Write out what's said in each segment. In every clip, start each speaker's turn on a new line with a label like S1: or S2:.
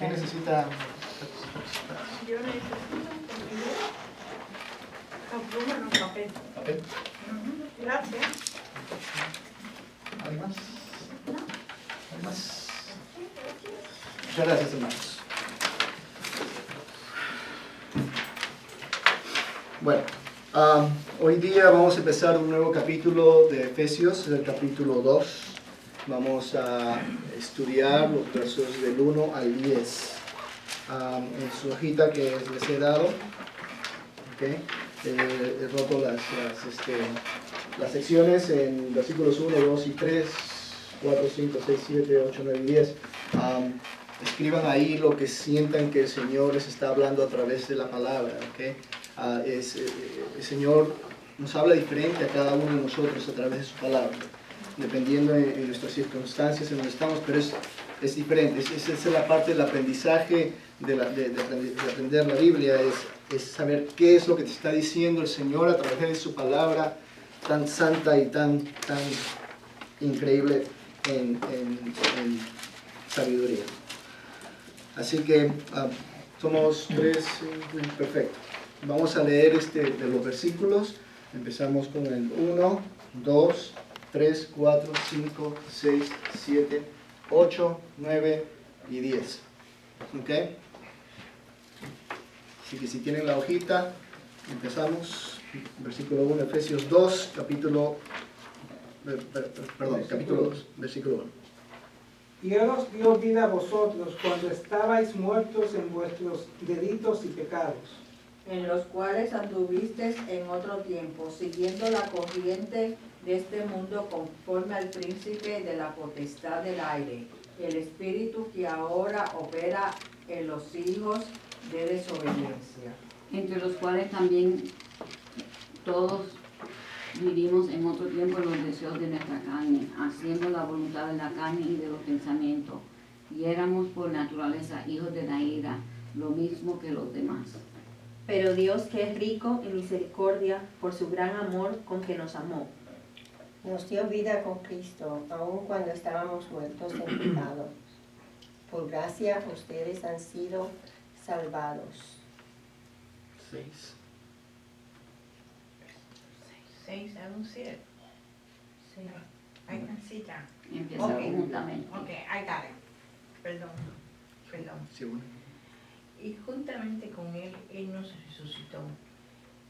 S1: ¿Quién necesita?
S2: Yo necesito un pluma, no papel.
S1: ¿Papel?
S2: Gracias.
S1: ¿Alguien más? ¿Alguien más? Muchas gracias, hermanos. Bueno, hoy día vamos a empezar un nuevo capítulo de Efesios, es el capítulo 2. Vamos a estudiar los versos del 1 al 10. En su hojita que les he dado, ¿okay? He roto las secciones en versículos 1, 2 y 3, 4, 5, 6, 7, 8, 9 y 10. Escriban ahí lo que sientan que el Señor les está hablando a través de la palabra, ¿okay? El Señor nos habla diferente a cada uno de nosotros a través de su palabra, dependiendo en nuestras circunstancias en donde estamos, pero es diferente. Esa es la parte del aprendizaje de aprender la Biblia, es saber qué es lo que te está diciendo el Señor a través de su palabra tan santa y tan increíble en sabiduría. Así que somos tres, perfecto. Vamos a leer de los versículos. Empezamos con el 1, 2, 3, 4, 5, 6, 7, 8, 9 y 10. ¿Ok? Así que si tienen la hojita, empezamos. Versículo 1, Efesios 2, capítulo 2, versículo 1.
S3: Y Él os dio vida a vosotros cuando estabais muertos en vuestros delitos y pecados,
S4: en los cuales anduvisteis en otro tiempo, siguiendo la corriente de este mundo conforme al príncipe de la potestad del aire, el espíritu que ahora opera en los hijos de desobediencia.
S5: Entre los cuales también todos vivimos en otro tiempo en los deseos de nuestra carne, haciendo la voluntad de la carne y de los pensamientos, y éramos por naturaleza hijos de la ira, lo mismo que los demás.
S6: Pero Dios, que es rico en misericordia, por su gran amor con que nos amó,
S7: nos dio vida con Cristo, aun cuando estábamos muertos en pecado. Por gracia ustedes han sido salvados.
S1: 6.
S2: 6, I don't see it. I can see that.
S5: Empieza
S2: Okay.
S5: juntamente.
S2: Okay, I got it. Perdón.
S1: Sí, bueno.
S8: Y juntamente con Él nos resucitó,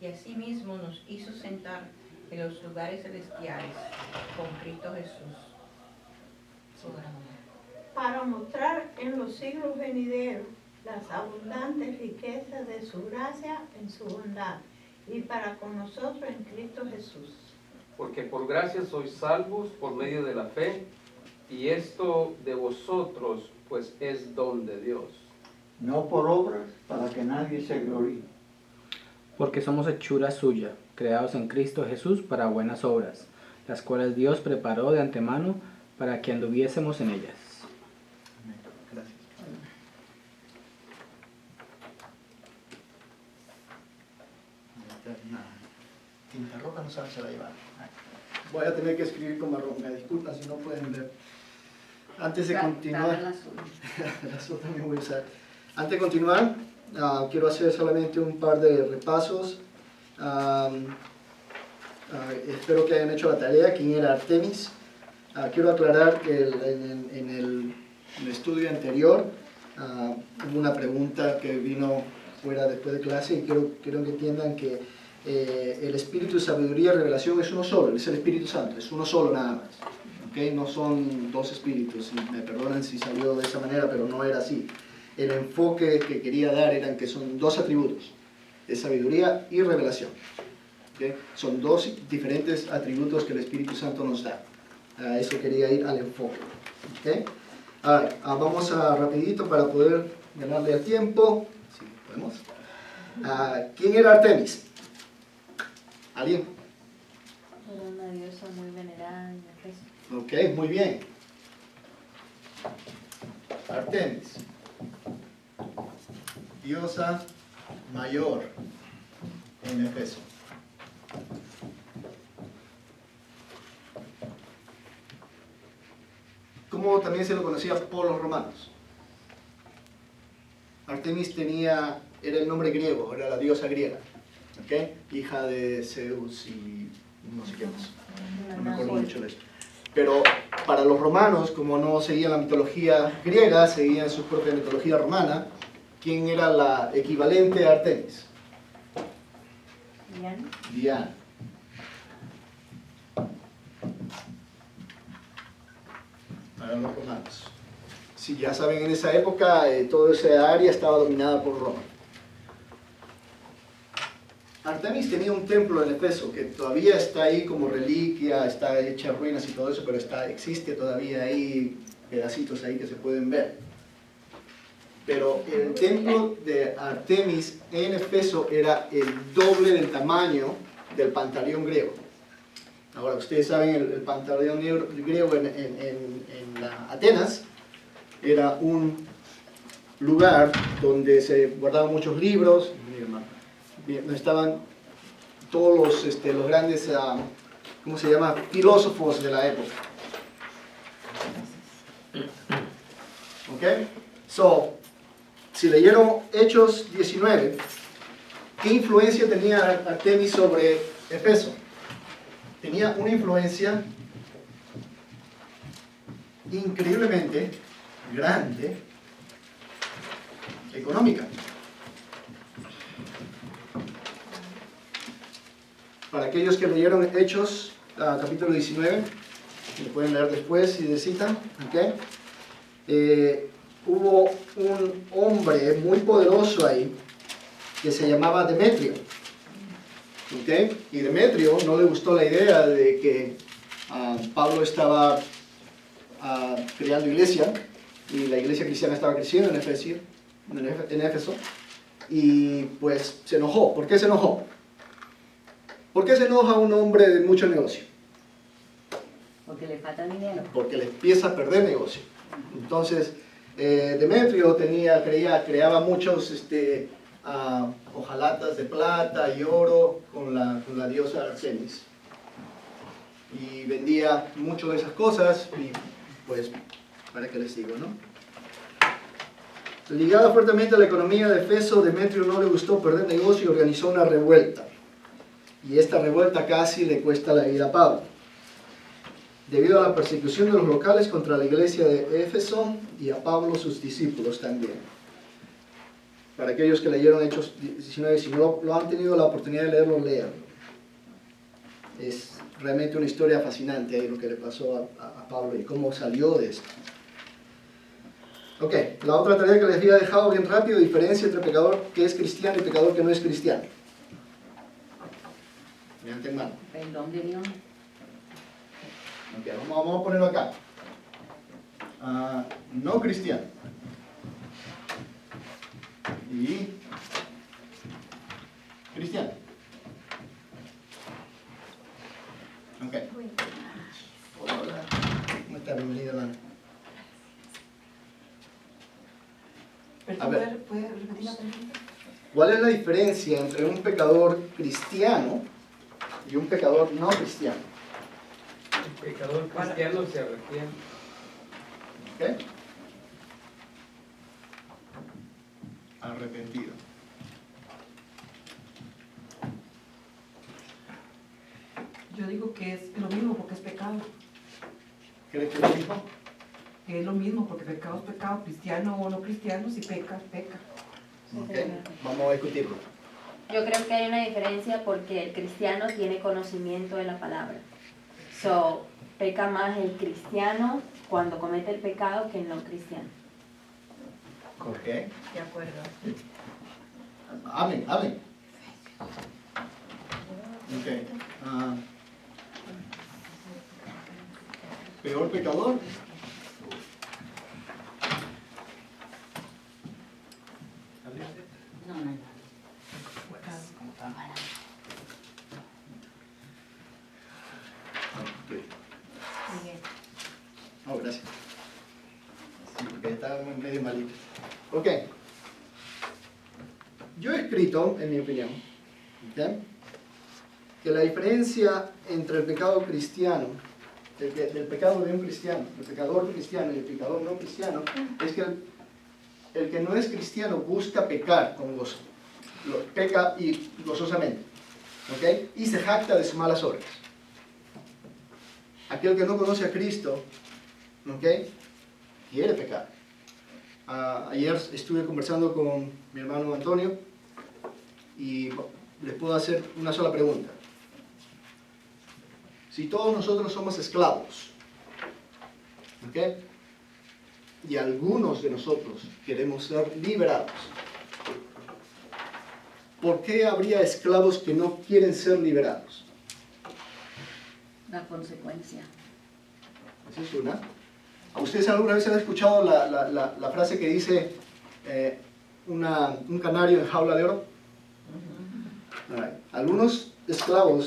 S8: y asimismo nos hizo sentar en los lugares celestiales con Cristo Jesús.
S2: Para mostrar en los siglos venideros las abundantes riquezas de su gracia en su bondad, y para con nosotros en Cristo Jesús.
S9: Porque por gracia sois salvos por medio de la fe, y esto de vosotros pues es don de Dios.
S10: No por obras, para que nadie se gloríe.
S11: Porque somos hechura suya, creados en Cristo Jesús para buenas obras, las cuales Dios preparó de antemano para que anduviésemos en ellas.
S1: Amén. Gracias. Tinta roja no saben si la llevar. Voy a tener que escribir con marrón, me disculpan si no pueden ver. Antes de continuar, el azul también voy a usar. Antes de continuar, quiero hacer solamente un par de repasos. Espero que hayan hecho la tarea. ¿Quién era Artemis? Quiero aclarar que en el estudio anterior hubo una pregunta que vino fuera después de clase, y quiero que entiendan que el espíritu de sabiduría y revelación es uno solo, es el Espíritu Santo, es uno solo nada más. ¿Okay? No son dos espíritus, me perdonan si salió de esa manera, pero no era así. El enfoque que quería dar era que son dos atributos, de sabiduría y revelación. ¿Okay? Son dos diferentes atributos que el Espíritu Santo nos da. A eso quería ir al enfoque. ¿Okay? Vamos rapidito para poder ganarle el tiempo. Si podemos. ¿Quién era Artemis? ¿Alguien?
S6: era una diosa muy venerada en Efeso.
S1: Ok, muy bien. Artemis, diosa mayor en Efeso. ¿Cómo también se lo conocía por los romanos? Artemis era el nombre griego, era la diosa griega, ¿okay? Hija de Zeus y no sé qué más. No me acuerdo mucho de eso. Pero para los romanos, como no seguían la mitología griega, seguían su propia mitología romana, ¿quién era la equivalente a Artemis? Diana. Para los romanos. Si ya saben, en esa época toda esa área estaba dominada por Roma. Artemis tenía un templo en Efeso que todavía está ahí como reliquia, está hecha ruinas y todo eso, pero existe todavía ahí pedacitos ahí que se pueden ver. Pero el templo de Artemis en Efeso era el doble del tamaño del Pantaleón griego. Ahora, ustedes saben, el Pantaleón griego en Atenas era un lugar donde se guardaban muchos libros, donde estaban todos los grandes, ¿cómo se llama?, filósofos de la época. ¿Ok? So, si leyeron Hechos 19, ¿qué influencia tenía Artemis sobre Efeso? Tenía una influencia increíblemente grande económica. Para aquellos que leyeron Hechos, capítulo 19, lo pueden leer después si necesitan, ¿okay? Hubo un hombre muy poderoso ahí que se llamaba Demetrio. ¿Okay? Y Demetrio no le gustó la idea de que Pablo estaba creando iglesia, y la iglesia cristiana estaba creciendo en Éfeso, y pues se enojó. ¿Por qué se enojó? ¿Por qué se enoja un hombre de mucho negocio?
S5: Porque le falta dinero.
S1: Porque le empieza a perder negocio. Entonces, Demetrio creaba muchos hojalatas de plata y oro con la diosa Artemis. Y vendía mucho de esas cosas, y pues, ¿para qué les digo, no? Ligado fuertemente a la economía de Efeso, Demetrio no le gustó perder negocio y organizó una revuelta. Y esta revuelta casi le cuesta la vida a Pablo, debido a la persecución de los locales contra la iglesia de Éfeso y a Pablo sus discípulos también. Para aquellos que leyeron Hechos 19, si no lo han tenido la oportunidad de leerlo, léanlo. Es realmente una historia fascinante ahí lo que le pasó a Pablo y cómo salió de esto. Ok, la otra tarea que les había dejado bien rápido: diferencia entre pecador que es cristiano y pecador que no es cristiano. Levanten mano.
S5: Perdón de Dios.
S1: Okay, vamos a ponerlo acá. No cristiano. Y cristiano. Ok. Hola. ¿Cómo está? Bienvenida, Lana. A ver,
S12: ¿puede repetir la pregunta?
S1: ¿cuál es la diferencia entre un pecador cristiano y un pecador no cristiano?
S9: El pecador cristiano se arrepiente.
S1: ¿Ok? Arrepentido.
S12: Yo digo que es lo mismo porque es pecado.
S1: ¿Crees que es lo mismo?
S12: Que es lo mismo porque pecado es pecado, cristiano o no cristiano, si peca, peca.
S1: Okay. Vamos a discutirlo.
S6: Yo creo que hay una diferencia porque el cristiano tiene conocimiento de la palabra. So, peca más el cristiano cuando comete el pecado que el no cristiano.
S1: Ok.
S4: De acuerdo.
S1: Hablen. Ok. ¿Peor pecador?
S5: No.
S1: Oh, gracias. Sí, porque estaba medio malito. Ok. Yo he escrito, en mi opinión, ¿okay?, que la diferencia entre el pecado cristiano, del pecado de un cristiano, el pecador cristiano y el pecador no cristiano, es que el que no es cristiano busca pecar con gozo. Peca y gozosamente. ¿Ok? Y se jacta de sus malas obras. Aquel que no conoce a Cristo, ¿ok?, quiere pecar. Ayer estuve conversando con mi hermano Antonio y les puedo hacer una sola pregunta. Si todos nosotros somos esclavos, ¿ok?, y algunos de nosotros queremos ser liberados, ¿por qué habría esclavos que no quieren ser liberados?
S5: La consecuencia.
S1: Esa es una. ¿Ustedes alguna vez han escuchado la frase que dice un canario en jaula de oro? Algunos esclavos,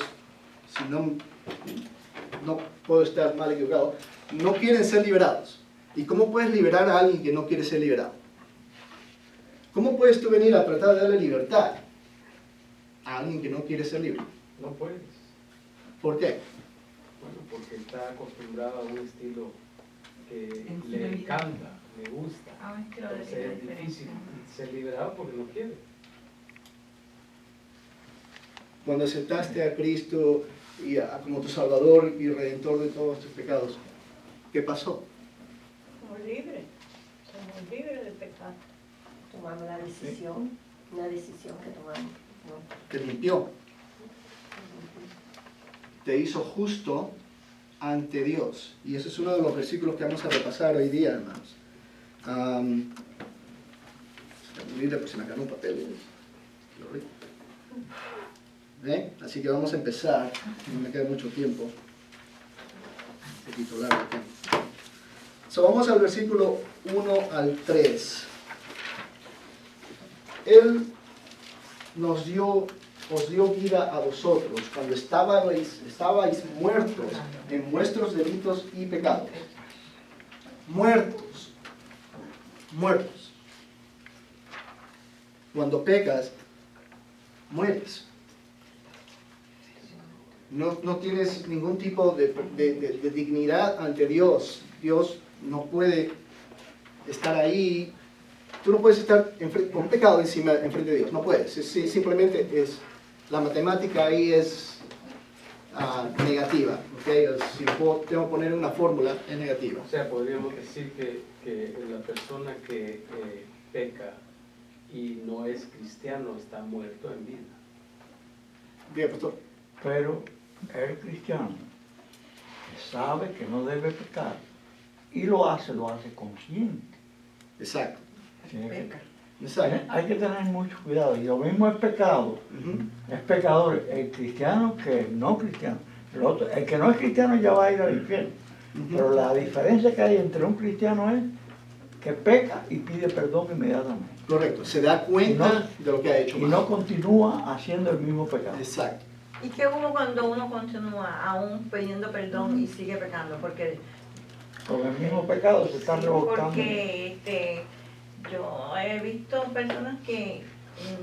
S1: si no puedo estar mal equivocado, no quieren ser liberados. ¿Y cómo puedes liberar a alguien que no quiere ser liberado? ¿Cómo puedes tú venir a tratar de darle libertad a alguien que no quiere ser libre?
S9: No puedes.
S1: ¿Por qué?
S9: Bueno, porque está acostumbrado a un estilo que le encanta, le gusta. Entonces es difícil ser liberado porque no quiere.
S1: Cuando aceptaste a Cristo como tu Salvador y Redentor de todos tus pecados, ¿qué pasó?
S2: Somos libres de pecado.
S7: Tomamos la decisión, una decisión que tomamos, ¿no?
S1: Te limpió. Te hizo justo ante Dios. Y ese es uno de los versículos que vamos a repasar hoy día, hermanos. Pues se me acabó un papel. ¿Ven? Así que vamos a empezar. No me queda mucho tiempo. Un poquito largo el tiempo. Vamos al versículo 1 al 3. Él os dio vida a vosotros cuando estabais muertos en vuestros delitos y pecados. Muertos. Cuando pecas, mueres. No tienes ningún tipo de dignidad ante Dios. Dios no puede estar ahí. Tú no puedes estar con pecado enfrente de Dios. No puedes. Simplemente la matemática ahí es negativa. ¿Okay? Si tengo que poner una fórmula, es negativa.
S9: O sea, podríamos decir que la persona que peca y no es cristiano está muerto en vida.
S1: Bien, pastor.
S10: Pero el cristiano sabe que no debe pecar y lo hace consciente.
S1: Exacto.
S10: Exacto. Hay que tener mucho cuidado. Y lo mismo es pecado. Es pecador el cristiano que el no cristiano. El que no es cristiano ya va a ir al infierno. Pero la diferencia que hay entre un cristiano es que peca y pide perdón inmediatamente.
S1: Correcto. Se da cuenta de lo que ha hecho mal.
S10: Y no continúa haciendo el mismo pecado.
S1: Exacto.
S8: ¿Y qué hubo cuando uno continúa aún pidiendo perdón y sigue pecando? Porque
S10: con el mismo pecado se está rebotando.
S8: Porque yo he visto personas que,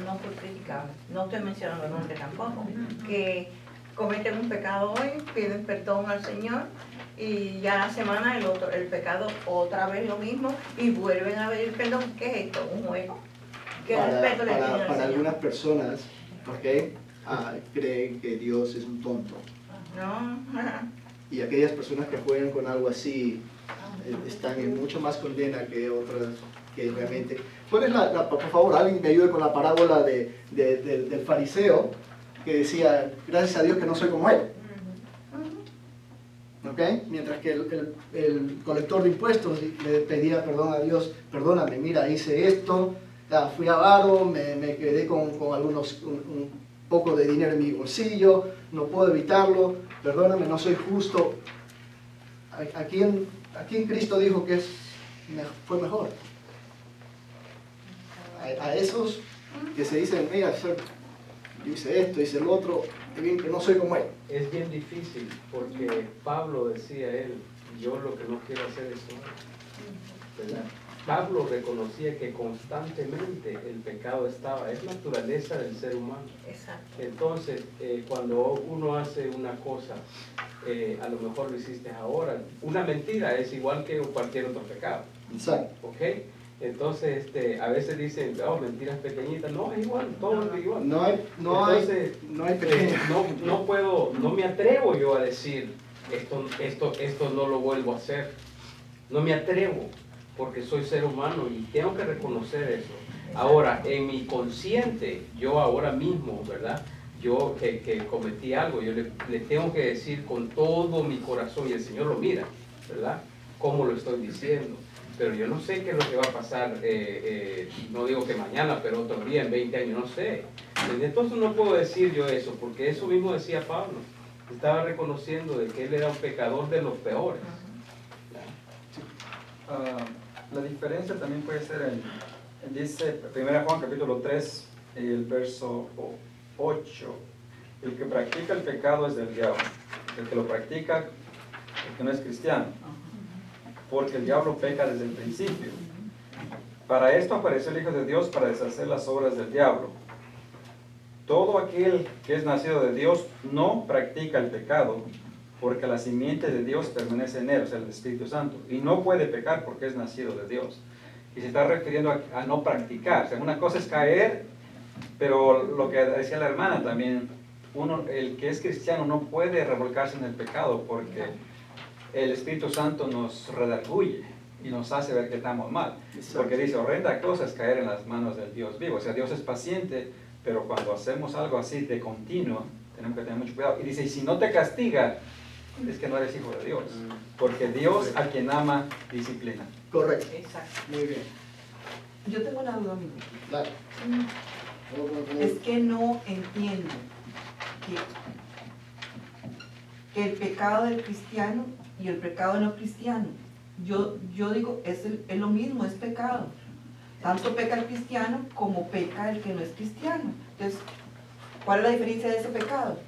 S8: no por criticar, no estoy mencionando el nombre tampoco, que cometen un pecado hoy, piden perdón al Señor y ya la semana el pecado otra vez lo mismo y vuelven a pedir perdón. ¿Qué es esto? ¿Un juego? ¿Qué respeto le tienen al Señor?
S1: Para algunas personas, ¿okay? Creen que Dios es un tonto.
S8: No.
S1: Y aquellas personas que juegan con algo así están en mucho más condena que otras que realmente... ¿Cuál es por favor, alguien me ayude con la parábola del fariseo que decía, gracias a Dios que no soy como él? ¿Okay? Mientras que el colector de impuestos le pedía perdón a Dios, perdóname, mira, hice esto, fui avaro, me quedé con un poco de dinero en mi bolsillo, no puedo evitarlo, perdóname, no soy justo. ¿A quién Cristo dijo que fue mejor? A esos que se dicen, mira, yo hice esto, hice el otro, que no soy como él.
S9: Es bien difícil porque Pablo decía él, yo lo que no quiero hacer es eso, ¿verdad? Pablo reconocía que constantemente el pecado estaba, es naturaleza del ser humano.
S8: Exacto.
S9: Entonces, cuando uno hace una cosa, a lo mejor lo hiciste ahora, una mentira es igual que cualquier otro pecado.
S1: Exacto.
S9: ¿Ok? Entonces, a veces dicen, oh, mentiras pequeñitas. No, es igual, todo es igual.
S1: No hay
S9: Entonces,
S1: pequeño.
S9: no me atrevo yo a decir, esto no lo vuelvo a hacer. No me atrevo, porque soy ser humano y tengo que reconocer eso. Ahora, en mi consciente, yo ahora mismo, ¿verdad? Yo que cometí algo, yo le tengo que decir con todo mi corazón, y el Señor lo mira, ¿verdad? Cómo lo estoy diciendo. Pero yo no sé qué es lo que va a pasar, no digo que mañana, pero otro día, en 20 años, no sé. Entonces no puedo decir yo eso, porque eso mismo decía Pablo. Estaba reconociendo de que él era un pecador de los peores.
S13: La diferencia también puede ser dice 1 Juan capítulo 3, el verso 8, el que practica el pecado es del diablo, el que lo practica, el que no es cristiano, porque el diablo peca desde el principio. Para esto apareció el Hijo de Dios, para deshacer las obras del diablo. Todo aquel que es nacido de Dios no practica el pecado, porque la simiente de Dios permanece en él, o sea, el Espíritu Santo, y no puede pecar porque es nacido de Dios. Y se está refiriendo a no practicar. O sea, una cosa es caer, pero lo que decía la hermana también, el que es cristiano no puede revolcarse en el pecado porque el Espíritu Santo nos redarguye y nos hace ver que estamos mal. Porque dice, horrenda cosa es caer en las manos del Dios vivo. O sea, Dios es paciente, pero cuando hacemos algo así de continuo, tenemos que tener mucho cuidado. Y dice, y si no te castiga, es que no eres hijo de Dios. Porque Dios a quien ama, disciplina.
S1: Correcto.
S12: Exacto.
S1: Muy bien.
S12: Yo tengo una duda, amigo.
S1: Dale.
S12: Es que no entiendo que el pecado del cristiano y el pecado no cristiano, yo digo, es lo mismo, es pecado. Tanto peca el cristiano como peca el que no es cristiano. Entonces, ¿cuál es la diferencia de ese pecado?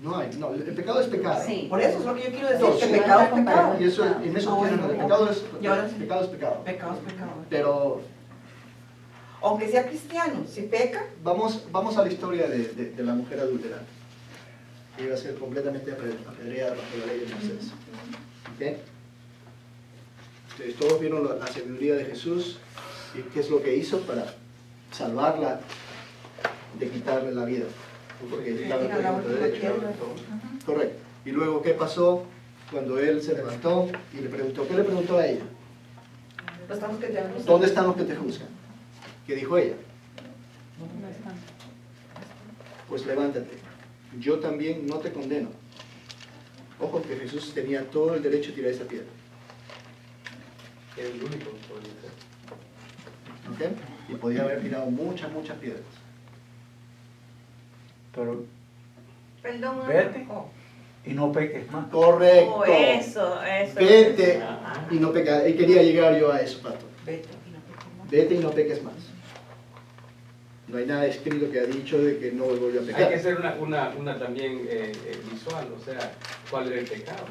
S1: No, el pecado es pecado.
S6: Sí.
S12: Por eso es lo que yo quiero decir,
S1: Entonces,
S12: que pecado es pecado.
S1: Y eso, en eso tienen razón. El pecado es
S12: Y ahora sí.
S1: pecado. Es pecado.
S12: Pecado es pecado.
S1: Pero
S12: Aunque sea cristiano, si peca,
S1: vamos a la historia de la mujer adúltera. Que iba a ser completamente apedreada bajo la ley de Moisés. ¿Okay? Entonces, todos vieron la sabiduría de Jesús y qué es lo que hizo para salvarla de quitarle la vida. Porque estaba en el derecho. Correcto. Y luego, ¿qué pasó cuando él se levantó y le preguntó? ¿Qué le preguntó a ella? ¿Dónde están los que te juzgan? ¿Qué dijo ella? Pues levántate. Yo también no te condeno. Ojo que Jesús tenía todo el derecho a tirar esa piedra.
S9: Es el único que podía hacer.
S1: ¿Ok? Y podía haber tirado muchas piedras.
S10: Pero
S8: Perdón.
S10: vete y no peques más.
S1: Correcto.
S8: Oh, eso.
S1: Vete y no peques. Y quería llegar yo a eso, Pato.
S12: vete y no peques más.
S1: Vete y no peques más. No hay nada escrito que ha dicho de que no vuelva a pecar.
S9: Hay que hacer una también visual, o sea, cuál era el pecado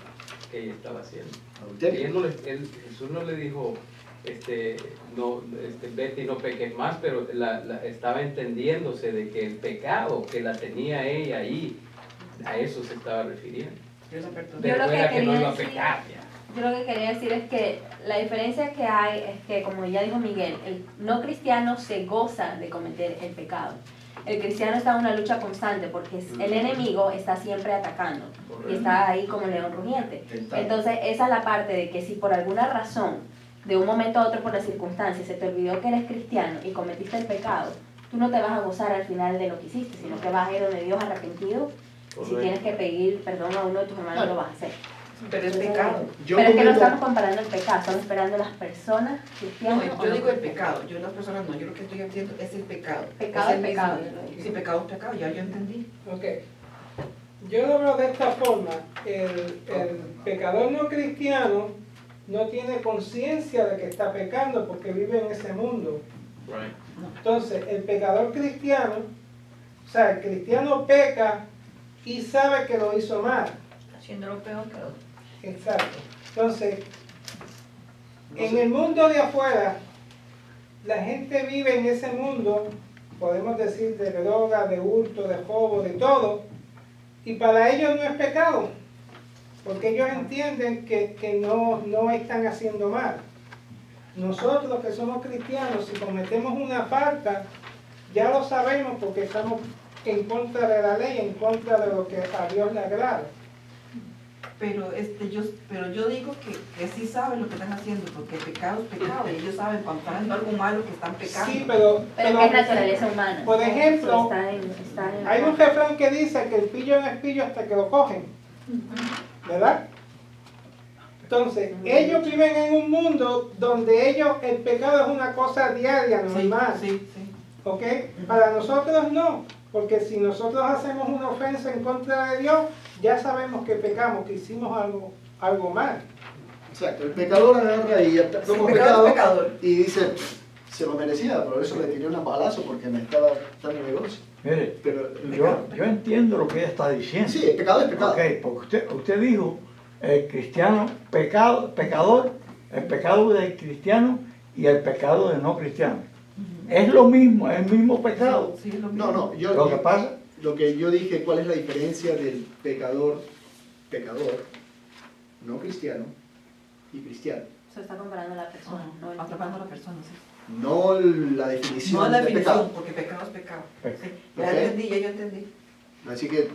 S9: que ella estaba haciendo.
S1: Adulterio.
S9: Jesús no le dijo, vete y no peques más, pero estaba entendiéndose de que el pecado que la tenía ella ahí, a eso se estaba refiriendo. Pero
S6: lo que
S9: era que no
S6: quería
S9: iba a
S6: decir-
S9: pecar ya.
S6: Yo lo que quería decir es que la diferencia que hay es que, como ya dijo Miguel, el no cristiano se goza de cometer el pecado. El cristiano está en una lucha constante porque el enemigo está siempre atacando y está ahí como león rugiente. Entonces esa es la parte de que si por alguna razón, de un momento a otro por las circunstancias, se te olvidó que eres cristiano y cometiste el pecado, tú no te vas a gozar al final de lo que hiciste, sino que vas a ir donde Dios arrepentido y si tienes que pedir perdón a uno de tus hermanos lo vas a hacer.
S12: Pero es pecado.
S1: Yo
S6: Pero es que no
S1: comento-
S6: estamos comparando el pecado, estamos esperando las personas cristianas.
S12: No, yo digo el pecado, yo las personas no, yo lo que estoy haciendo es el pecado.
S6: Pecado
S12: Es
S6: es
S12: el
S6: pecado,
S12: mismo.
S6: yo lo digo.
S12: Sí, pecado es pecado, ya yo entendí.
S3: Ok. Yo lo veo de esta forma. El pecador no cristiano no tiene conciencia de que está pecando porque vive en ese mundo. Entonces, el pecador cristiano, o sea, el cristiano peca y sabe que lo hizo mal.
S8: Haciéndolo peor que otro.
S3: Exacto. Entonces, en el mundo de afuera, la gente vive en ese mundo, podemos decir, de droga, de hurto, de robo, de todo, y para ellos no es pecado, porque ellos entienden que no están haciendo mal. nosotros que somos cristianos, si cometemos una falta, ya lo sabemos porque estamos en contra de la ley, en contra de lo que a Dios le agrada.
S12: Pero yo digo que sí saben lo que están haciendo, porque pecado es pecado, y ellos saben cuando están haciendo algo malo que están pecando.
S3: Sí, pero
S6: que es naturaleza humana.
S3: Por ejemplo,
S6: Está en
S3: hay un refrán que dice que el pillo no es pillo hasta que lo cogen, ¿verdad? Entonces, ellos viven en un mundo donde el pecado es una cosa diaria, normal.
S12: Sí.
S3: ¿Ok? Para nosotros no, porque si nosotros hacemos una ofensa en contra de Dios, ya sabemos que pecamos, que hicimos algo mal.
S1: Exacto, el pecador agarra y toma
S12: pecado es
S1: pecado y dice, se lo merecía, por eso le tiré un balazo porque me estaba dando negocio.
S10: Mire,
S1: Pero
S10: yo entiendo lo que ella está diciendo.
S1: Sí, el pecado es pecado.
S10: Ok, porque usted dijo, el cristiano, pecador, el pecado del cristiano y el pecado del no cristiano. Es lo mismo, es el mismo pecado.
S12: Sí, es lo mismo.
S1: No, lo que yo dije, ¿cuál es la diferencia del pecador, no cristiano y cristiano?
S6: Se está comparando a la persona, no el
S12: Atrapando a la persona, sí.
S1: No la definición
S12: No la
S1: de
S12: definición,
S1: pecado.
S12: porque pecado es pecado. Sí,
S1: Ok.
S12: ya yo entendí.
S1: Así que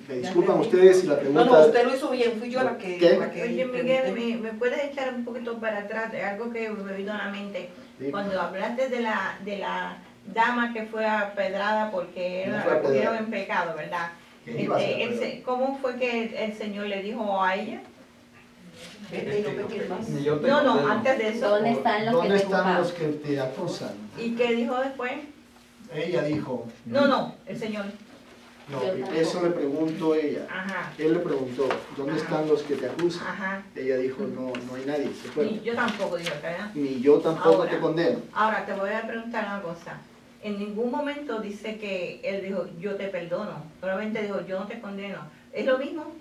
S1: me disculpan ustedes si la pregunta...
S12: No, usted lo hizo bien, fui yo la que...
S1: ¿Qué?
S12: La que
S8: Oye,
S12: pregunté.
S8: Miguel, ¿me puedes echar un poquito para atrás de algo que me vino a la mente?
S1: Sí.
S8: Cuando hablaste de la dama que fue apedrada porque
S1: No fue
S8: la cogieron
S1: apedrada.
S8: en pecado, ¿verdad?
S1: ¿Quién iba a ser apedrada?
S8: ¿Cómo fue que el Señor le dijo a ella?
S12: Vete y no peques más.
S13: Ni yo te
S8: No,
S13: condeno.
S8: antes de eso.
S6: ¿Dónde están los que
S1: ¿Dónde
S6: te
S1: están
S6: juzgan?
S1: los que te acusan?
S8: ¿Y qué dijo después?
S1: Ella dijo,
S8: No, el Señor.
S1: no,
S6: Yo tampoco.
S1: eso le preguntó ella.
S8: Ajá,
S1: Él le preguntó, ¿dónde están los que te acusan?
S8: ajá.
S1: Ella dijo, no hay nadie, se fueron.
S8: Ni yo tampoco digo, ¿verdad?
S1: Ni yo tampoco
S8: Ahora.
S1: te condeno.
S8: Ahora te voy a preguntar una cosa. En ningún momento dice que él dijo, yo te perdono. Solamente dijo, yo no te condeno. ¿Es lo mismo?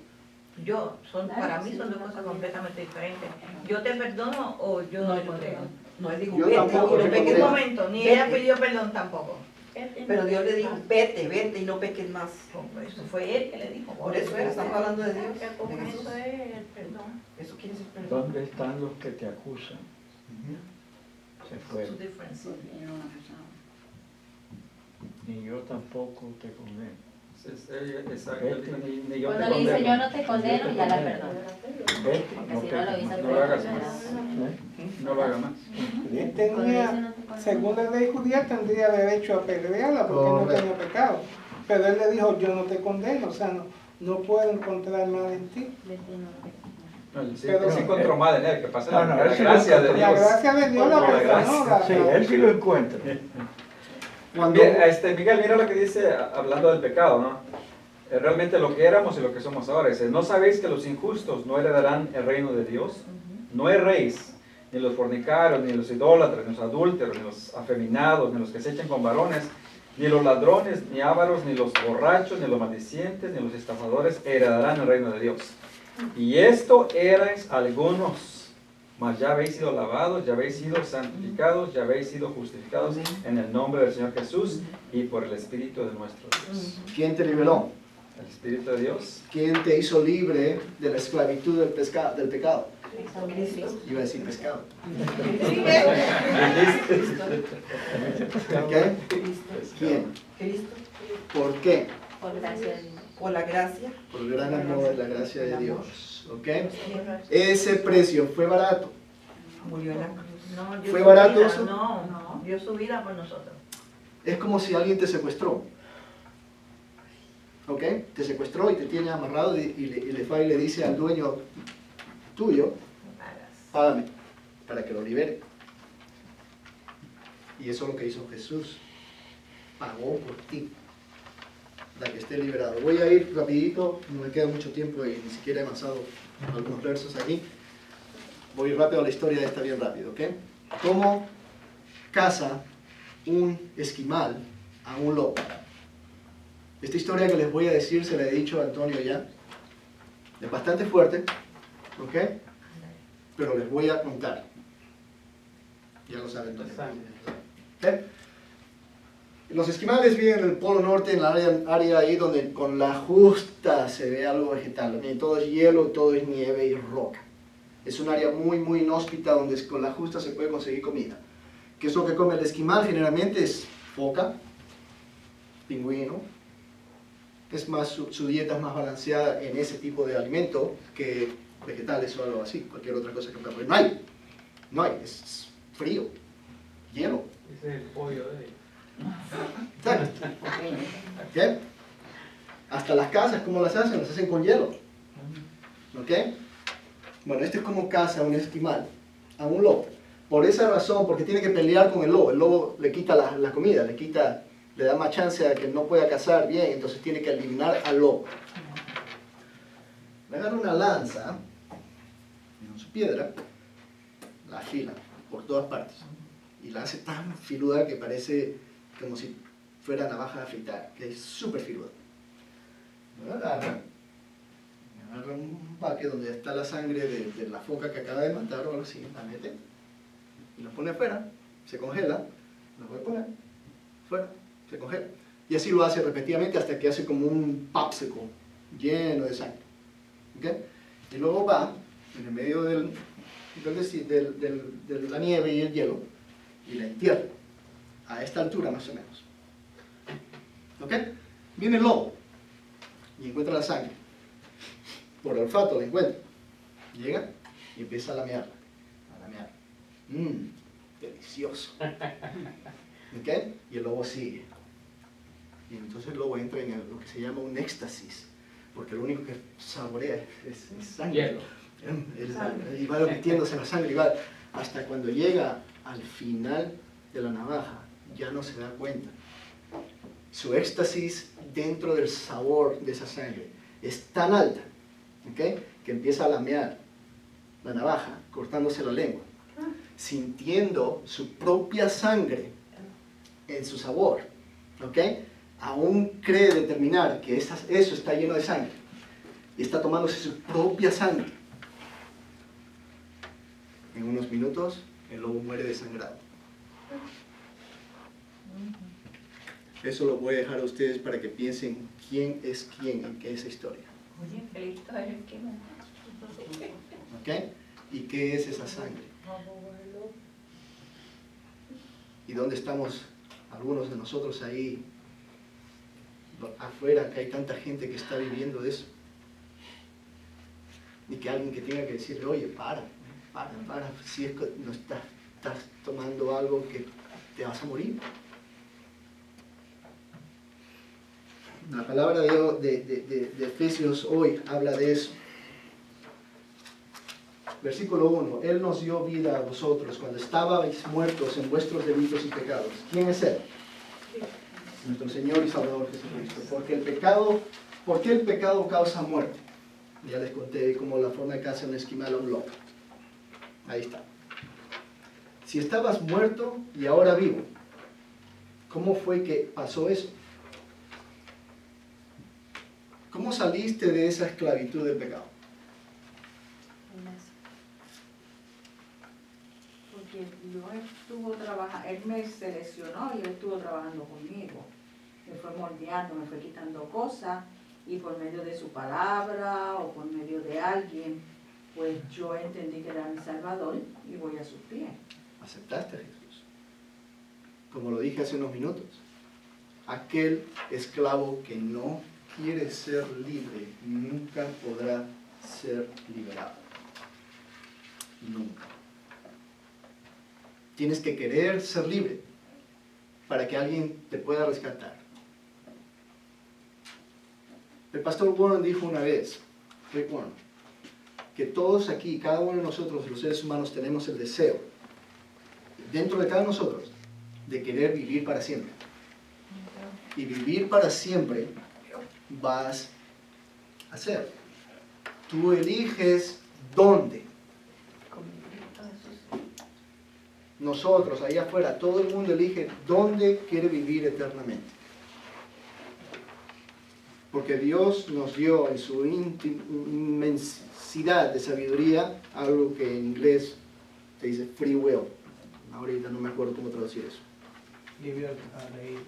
S8: Para mí son dos cosas completamente diferentes. ¿Yo te perdono o yo no te condeno?
S12: No, él dijo,
S1: Yo
S12: vete
S1: tampoco
S12: y
S1: te
S12: no
S8: En
S12: peques
S8: ningún
S1: condeno.
S12: más.
S8: momento, ni
S12: Vete.
S8: ella pidió perdón tampoco.
S12: Pero Dios le dijo, vete y no peques más.
S8: Eso fue él que le dijo.
S12: Por eso estamos hablando de Dios,
S8: Que con
S12: de Jesús.
S8: eso es el perdón.
S12: Eso quiere decir perdón.
S10: ¿Dónde están los que te acusan? Se fueron.
S8: Su diferencia.
S10: Ni yo tampoco te condeno.
S13: Exacto, él dijo, ni yo te
S6: Cuando le dice
S13: condeno.
S6: yo no te condeno, ya la perdono.
S10: Vete,
S6: Porque si no lo hizo,
S13: No lo hagas
S6: te
S13: más.
S6: condeno.
S13: No lo haga más.
S3: Él
S6: Cuando dice
S3: tenía,
S6: no te condeno.
S3: según la ley judía, tendría derecho a apedrearla porque no
S1: Correcto.
S3: tenía pecado. Pero él le dijo, yo no te condeno, o sea, no puedo encontrar mal en ti.
S6: Vete y no peques más.
S13: No, él sí,
S3: Pero-
S13: él sí encontró mal en él, que pasa
S10: No, no,
S13: la
S10: él sí lo
S13: gracia de
S10: encontró.
S3: La
S13: Dios.
S3: gracia de Dios la
S13: Por la
S3: perdonó.
S13: gracia.
S10: Sí, él sí lo encuentra.
S1: Cuando,
S13: Bien, Miguel, mira lo que dice hablando del pecado, ¿no? Realmente lo que éramos y lo que somos ahora. Dice, ¿no sabéis que los injustos no heredarán el reino de Dios? No erréis, ni los fornicarios, ni los idólatras, ni los adúlteros, ni los afeminados, ni los que se echan con varones, ni los ladrones, ni ávaros, ni los borrachos, ni los maldicientes, ni los estafadores heredarán el reino de Dios. Y esto erais algunos, mas ya habéis sido lavados, ya habéis sido santificados, ya habéis sido justificados en el nombre del Señor Jesús y por el Espíritu de nuestro Dios.
S1: ¿quién te liberó?
S13: El Espíritu de Dios.
S1: ¿Quién te hizo libre de la esclavitud del pecado?
S12: Cristo.
S1: Iba a decir pescado.
S12: Cristo.
S1: ¿Ok?
S12: Cristo.
S1: ¿Quién?
S12: Cristo.
S1: ¿Por qué?
S6: Por gracia de Dios.
S12: Por la gracia.
S1: Por el gran amor de la gracia de Dios. ¿Ok? Ese precio fue barato.
S12: Murió en la cruz.
S8: No, dio
S1: ¿Fue
S8: su
S1: barato
S8: vida,
S1: eso?
S8: No, dio su vida por nosotros.
S1: Es como si alguien te secuestró. ¿Ok? Te secuestró y te tiene amarrado y le va y le dice al dueño tuyo, págame para que lo libere. Y eso es lo que hizo Jesús. Pagó por ti. Para que esté liberado. Voy a ir rapidito, no me queda mucho tiempo y ni siquiera he avanzado algunos versos aquí. Voy rápido a la historia, está bien rápido, ¿ok? ¿Cómo caza un esquimal a un lobo? Esta historia que les voy a decir se la he dicho a Antonio ya. Es bastante fuerte, ¿ok? Pero les voy a contar. Ya lo saben Antonio. ¿Ok? Los esquimales viven en el Polo Norte, en la área ahí donde con la justa se ve algo vegetal. Todo es hielo, todo es nieve y roca. Es un área muy, muy inhóspita donde con la justa se puede conseguir comida. ¿Qué es lo que come el esquimal? Generalmente es foca, pingüino. Es más, su dieta es más balanceada en ese tipo de alimento que vegetales o algo así, cualquier otra cosa que pueda comer. No hay, es frío, hielo.
S9: Ese es el pollo de
S1: ellos. ¿Okay? Hasta las casas, ¿cómo las hacen? Las hacen con hielo. ¿Ok? Bueno, este es como caza un esquimal a un lobo. Por esa razón, porque tiene que pelear con el lobo. El lobo le quita la comida, le da más chance a que no pueda cazar bien, entonces tiene que eliminar al lobo. Le agarra una lanza, en su piedra, la afila por todas partes. Y la hace tan filuda que parece como si fuera navaja de afeitar, que es súper filuda. Lo agarra un paque donde está la sangre de la foca que acaba de matar o algo así, la mete y lo pone afuera, se congela, lo puede poner fuera, se congela. Y así lo hace repetidamente hasta que hace como un popsicle lleno de sangre. ¿Okay? Y luego va en el medio de la nieve y el hielo y la entierra a esta altura más o menos. ¿Ok? Viene el lobo y encuentra la sangre. Por olfato la encuentra. Llega y empieza a lamearla. Delicioso. ¿Ok? Y el lobo sigue. Y entonces el lobo entra en lo que se llama un éxtasis, porque lo único que saborea es sangre. Y va metiéndose la sangre y va hasta cuando llega al final de la navaja, ya no se da cuenta. Su éxtasis dentro del sabor de esa sangre es tan alta, ¿okay?, que empieza a lamear la navaja, cortándose la lengua, sintiendo su propia sangre en su sabor. ¿Okay? Aún cree determinar que eso está lleno de sangre y está tomándose su propia sangre. En unos minutos el lobo muere desangrado. Eso lo voy a dejar a ustedes para que piensen quién es quién en qué es esa historia. ¿Ok? ¿Y qué es esa sangre? ¿Y dónde estamos algunos de nosotros ahí afuera, que hay tanta gente que está viviendo de eso? Y que alguien que tenga que decirle, oye, para, si es que no estás tomando algo que te vas a morir. La palabra de Efesios hoy habla de eso. Versículo 1, Él nos dio vida a vosotros cuando estabais muertos en vuestros delitos y pecados. ¿Quién es Él? Nuestro Señor y Salvador Jesucristo. ¿Por qué el pecado causa muerte? Ya les conté cómo la forma de cazar un esquimal a un lobo. Ahí está. Si estabas muerto y ahora vivo, ¿cómo fue que pasó eso? ¿Cómo saliste de esa esclavitud del pecado?
S4: Porque él me seleccionó y él estuvo trabajando conmigo. Me fue moldeando, me fue quitando cosas y por medio de su palabra o por medio de alguien, pues yo entendí que era mi Salvador y voy a sus pies.
S1: Aceptaste a Jesús. Como lo dije hace unos minutos, aquel esclavo que no quiere ser libre nunca podrá ser liberado. Nunca. Tienes que querer ser libre para que alguien te pueda rescatar. El pastor Warren dijo una vez, Rick Warren, que todos aquí, cada uno de nosotros, los seres humanos, tenemos el deseo, dentro de cada uno de nosotros, de querer vivir para siempre. Y vivir para siempre vas a hacer. Tú eliges dónde. Nosotros, allá afuera, todo el mundo elige dónde quiere vivir eternamente. Porque Dios nos dio en su inmensidad de sabiduría algo que en inglés se dice free will. Ahorita no me acuerdo cómo traducir eso.
S3: Libre albedrío.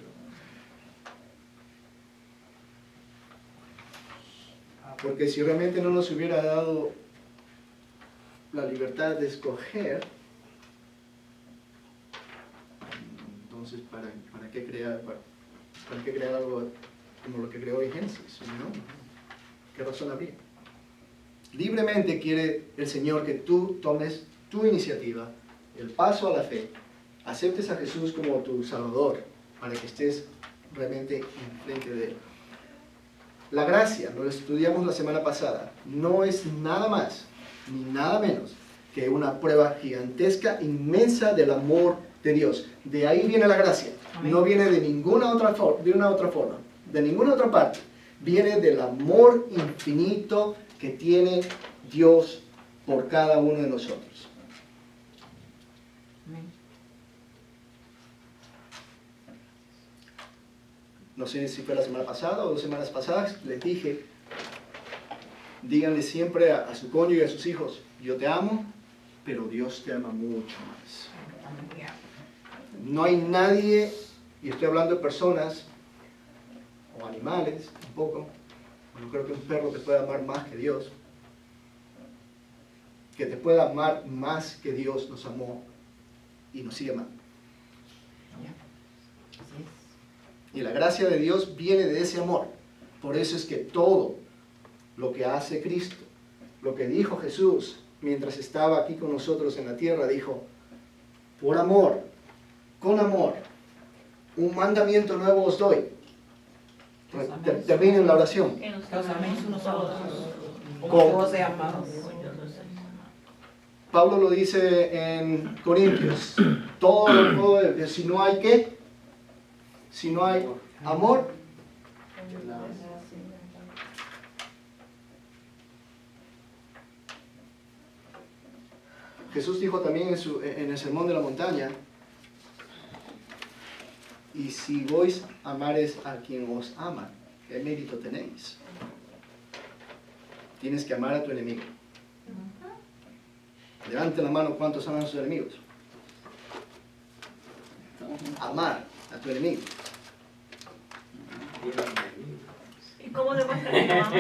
S1: Porque si realmente no nos hubiera dado la libertad de escoger, entonces ¿para qué crear algo como lo que creó en Génesis? ¿No? ¿Qué razón habría? Libremente quiere el Señor que tú tomes tu iniciativa, el paso a la fe, aceptes a Jesús como tu Salvador, para que estés realmente enfrente de Él. La gracia, lo estudiamos la semana pasada, no es nada más ni nada menos que una prueba gigantesca, inmensa del amor de Dios. De ahí viene la gracia. No viene de ninguna otra forma, de ninguna otra parte. Viene del amor infinito que tiene Dios por cada uno de nosotros. No sé si fue la semana pasada o 2 semanas pasadas, les dije, díganle siempre a su cónyuge y a sus hijos, yo te amo, pero Dios te ama mucho más. No hay nadie, y estoy hablando de personas, o animales, un poco, no creo que un perro te pueda amar más que Dios, que te pueda amar más que Dios nos amó y nos sigue amando. Y la gracia de Dios viene de ese amor. Por eso es que todo lo que hace Cristo, lo que dijo Jesús mientras estaba aquí con nosotros en la tierra, dijo, por amor, con amor, un mandamiento nuevo os doy. Terminen la oración.
S8: Que nos amemos unos a otros,
S1: Con-
S8: como de amados.
S1: Pablo lo dice en Corintios, todo, si no hay ¿qué? Si no hay amor, Jesús dijo también en el Sermón de la Montaña, y si vos amares a quien os ama, ¿qué mérito tenéis? Tienes que amar a tu enemigo. Levante la mano, ¿cuántos aman a sus enemigos? Amar a tu enemigo.
S8: ¿Y cómo demuestras que amo?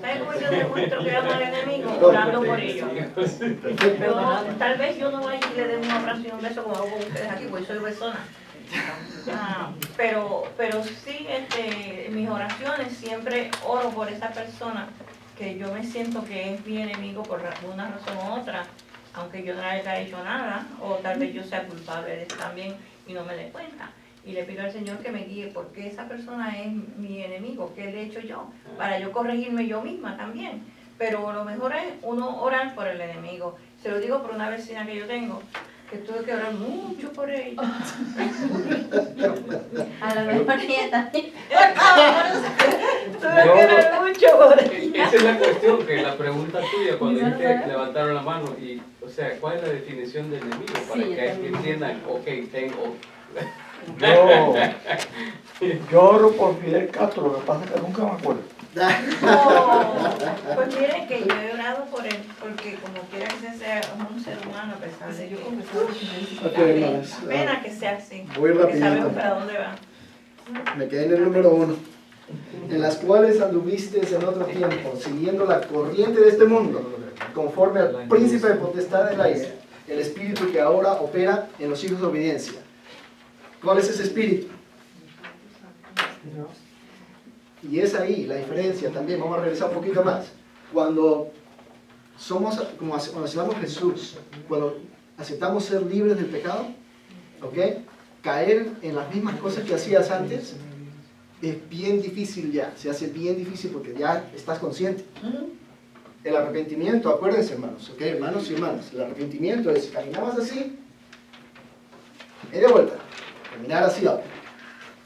S8: ¿Sabes cómo yo demuestro que amo al enemigo? Orando por ellos. Tal vez yo no vaya y le dé un abrazo y un beso como hago con ustedes aquí, porque soy besona. Pero sí, en mis oraciones siempre oro por esa persona que yo me siento que es mi enemigo por una razón u otra, aunque yo no le haya hecho nada, o tal vez yo sea culpable de eso también y no me dé cuenta. Y le pido al Señor que me guíe, porque esa persona es mi enemigo, ¿qué le he hecho yo? Para yo corregirme yo misma también. Pero lo mejor es uno orar por el enemigo. Se lo digo por una vecina que yo tengo, que tuve que orar mucho por ella.
S6: A lo mejor ella también.
S8: Tuve que orar mucho por ella.
S9: Esa es la cuestión, que la pregunta tuya, cuando dijiste levantaron la mano, y, o sea, ¿cuál es la definición de enemigo? Para que entiendan, ok, tengo...
S10: Yo oro por Fidel Castro, lo que pasa es que nunca me acuerdo.
S8: Pues miren que yo he orado por él, porque como quiera que sea un ser humano, a pesar de que pena que sea así,
S1: Voy
S8: porque
S1: rapidito.
S8: sabemos para dónde va.
S1: Me quedé en el número 1. En las cuales anduviste en otro tiempo, siguiendo la corriente de este mundo, conforme al príncipe de potestad del aire, el espíritu que ahora opera en los hijos de obediencia. ¿Cuál es ese espíritu? Y es ahí la diferencia también. Vamos a regresar un poquito más. Cuando cuando aceptamos a Jesús, cuando aceptamos ser libres del pecado, ¿ok? Caer en las mismas cosas que hacías antes es bien difícil ya. Se hace bien difícil porque ya estás consciente. El arrepentimiento, acuérdense hermanos, ¿ok? Hermanos y hermanas, el arrepentimiento es caminabas así, media vuelta, caminar así ahora.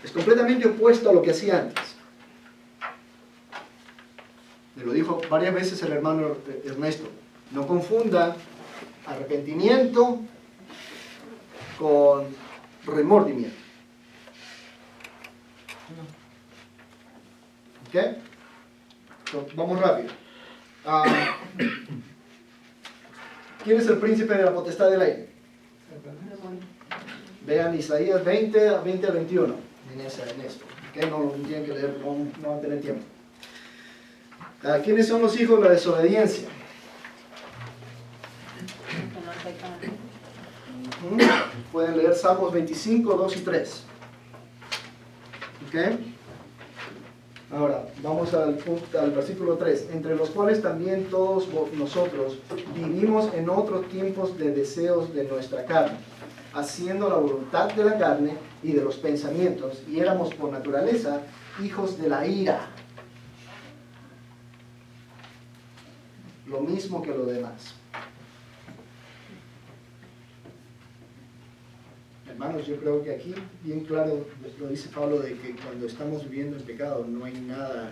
S1: Es completamente opuesto a lo que hacía antes. Me lo dijo varias veces el hermano Ernesto. No confunda arrepentimiento con remordimiento. ¿Ok? Entonces, vamos rápido. ¿Quién es el príncipe de la potestad del aire? Vean Isaías 20 al 21. En esto. ¿Okay? No lo tienen que leer, no van a tener tiempo. ¿Quiénes son los hijos de la desobediencia? Pueden leer Salmos 25, 2 y 3. ¿Ok? Ahora, vamos al versículo 3. Entre los cuales también todos nosotros vivimos en otros tiempos de deseos de nuestra carne, haciendo la voluntad de la carne y de los pensamientos, y éramos por naturaleza hijos de la ira. Lo mismo que lo demás. Hermanos, yo creo que aquí bien claro lo dice Pablo de que cuando estamos viviendo en pecado no hay nada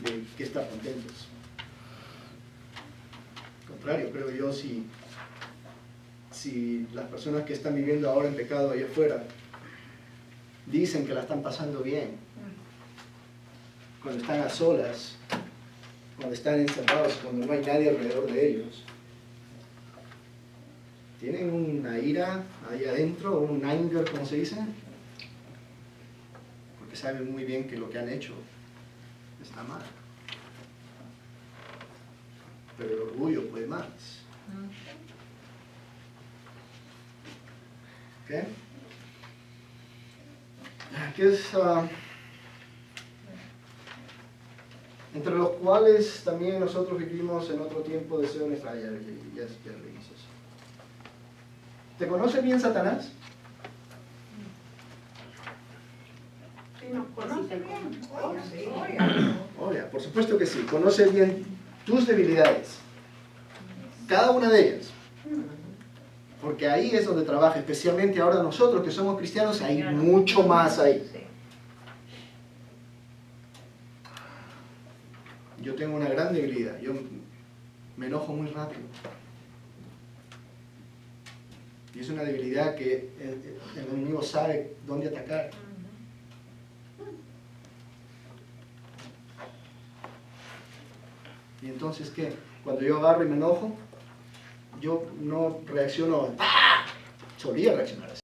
S1: de que estar contentos. Al contrario, creo yo, si las personas que están viviendo ahora en pecado allá afuera dicen que la están pasando bien, cuando están a solas, cuando están encerrados, cuando no hay nadie alrededor de ellos, tienen una ira ahí adentro, un anger, como se dice, porque saben muy bien que lo que han hecho está mal. Pero el orgullo puede más. ¿Ok? ¿Qué es? Entre los cuales también nosotros vivimos en otro tiempo de deseo nuestra. Ya leímos eso. ¿Te conoce bien Satanás?
S2: Sí, nos conoce bien.
S1: Obvio, por supuesto que sí. Conoce bien tus debilidades. Cada una de ellas. Porque ahí es donde trabaja, especialmente ahora nosotros que somos cristianos, hay mucho más ahí. Yo tengo una gran debilidad. Yo me enojo muy rápido. Y es una debilidad que el enemigo sabe dónde atacar. Y entonces, ¿qué? Cuando yo agarro y me enojo, yo no reacciono, ¡ah! Solía reaccionar así.